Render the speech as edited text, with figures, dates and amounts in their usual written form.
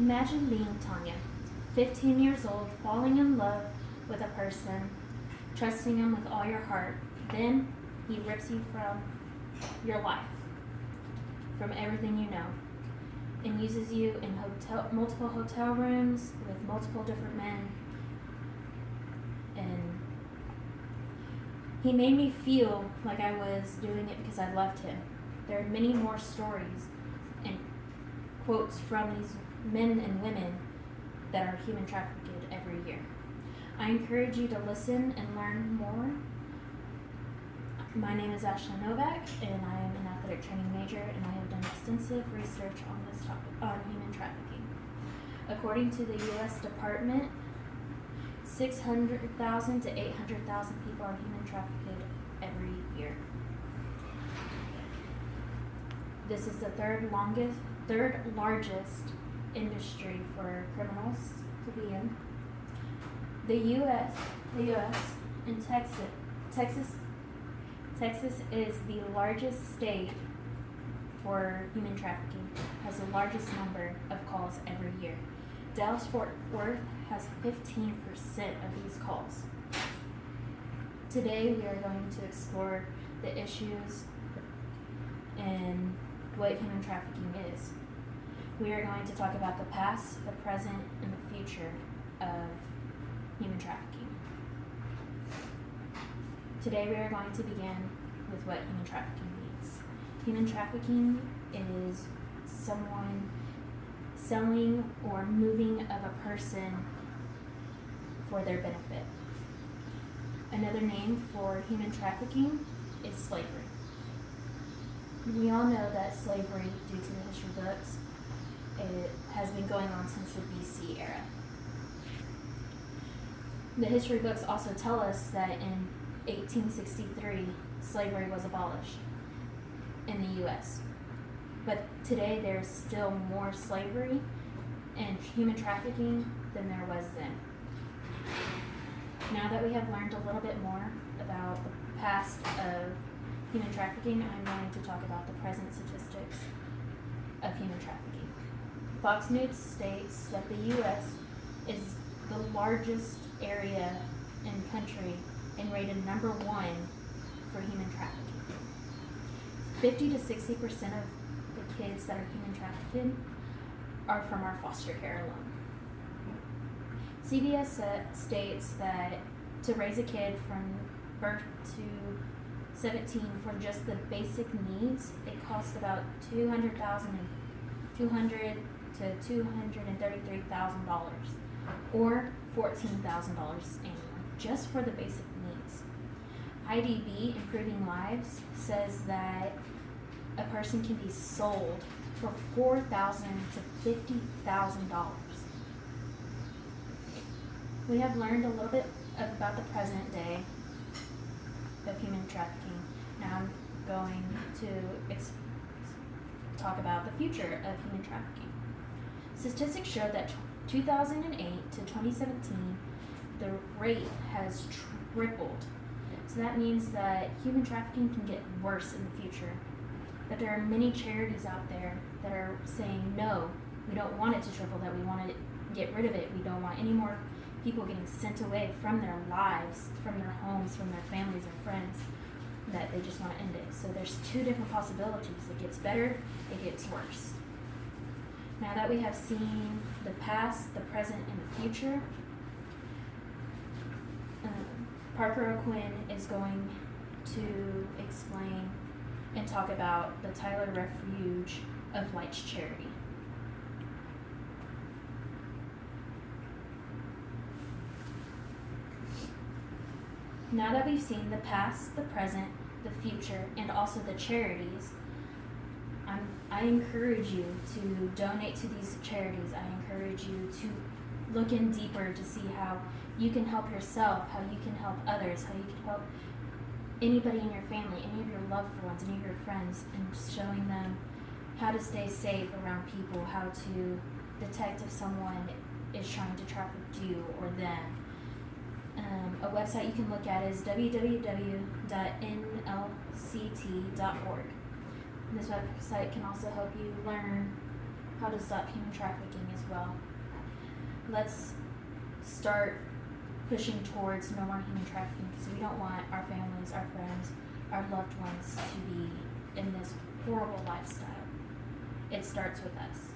Imagine being Tanya, 15 years old, falling in love with a person, trusting him with all your heart. Then he rips you from your life, from everything you know, and uses you in multiple hotel rooms with multiple different men. And he made me feel like I was doing it because I loved him. There are many more stories and quotes from these men and women that are human trafficked every year. I encourage you to listen and learn more. My name is Ashley Novak, and I am an athletic training major, and I have done extensive research on this topic, on human trafficking. According to the U.S. Department, 600,000 to 800,000 people are human trafficked every year. This is the third largest industry for criminals to be in. The U.S. and Texas is the largest state for human trafficking, has the largest number of calls every year. Dallas-Fort Worth has 15% of these calls. Today we are going to explore the issues and what human trafficking is. We are going to talk about the past, the present, and the future of human trafficking. Today we are going to begin with what human trafficking means. Human trafficking is someone selling or moving of a person for their benefit. Another name for human trafficking is slavery. We all know that slavery, due to the history books, it has been going on since the BC era. The history books also tell us that in 1863, slavery was abolished in the U.S. But today there's still more slavery and human trafficking than there was then. Now that we have learned a little bit more about the past of human trafficking, I'm going to talk about the present statistics of human trafficking. Fox News states that the U.S. is the largest area in the country and rated number 1 for human trafficking. 50 to 60% of the kids that are human trafficked are from our foster care alone. CBS states that to raise a kid from birth to 17 for just the basic needs, it costs about $200,000 to $233,000, or $14,000 annually, just for the basic needs. IDB, Improving Lives, says that a person can be sold for $4,000 to $50,000. We have learned a little bit about the present day of human trafficking. Now I'm going to talk about the future of human trafficking. Statistics show that 2008 to 2017, the rate has tripled. So that means that human trafficking can get worse in the future. But there are many charities out there that are saying, no, we don't want it to triple, that we want to get rid of it. We don't want any more people getting sent away from their lives, from their homes, from their families or friends, that they just want to end it. So there's two different possibilities. It gets better, it gets worse. Now that we have seen the past, the present, and the future, Parker O'Quinn is going to explain and talk about the Tyler Refuge of Light's charity. Now that we've seen the past, the present, the future, and also the charities, I encourage you to donate to these charities. I encourage you to look in deeper to see how you can help yourself, how you can help others, how you can help anybody in your family, any of your loved ones, any of your friends, and showing them how to stay safe around people, how to detect if someone is trying to traffic you or them. A website you can look at is www.nlct.org. This website can also help you learn how to stop human trafficking as well. Let's start pushing towards no more human trafficking, because we don't want our families, our friends, our loved ones to be in this horrible lifestyle. It starts with us.